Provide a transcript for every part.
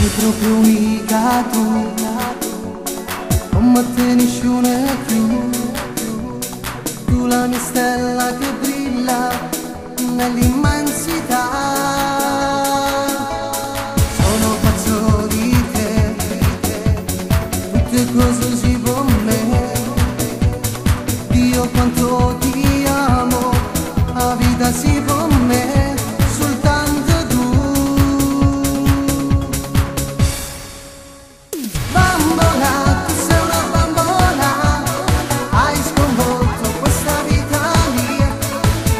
proprio unica tu, non mi te nessuno più. Tu la mia stella che brilla nell'immensità. Sono pazzo di te, tutte cose si con me. Dio quanto ti amo, la vita si con me, soltanto tu. Bambola, tu sei una bambola, hai sconvolto questa vita mia.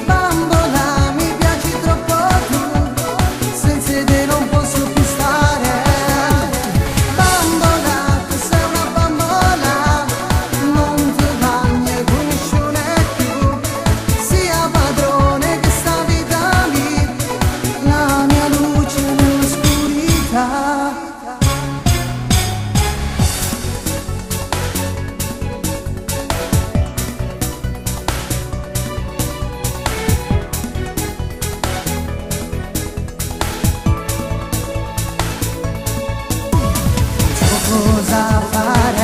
Bambola, mi piaci troppo tu, senza te non posso più stare. Bambola, tu sei una bambola, non ti bagni con nessuno più. Sia padrone che sta vita mia, la mia luce nell'oscurità. Cosa fare?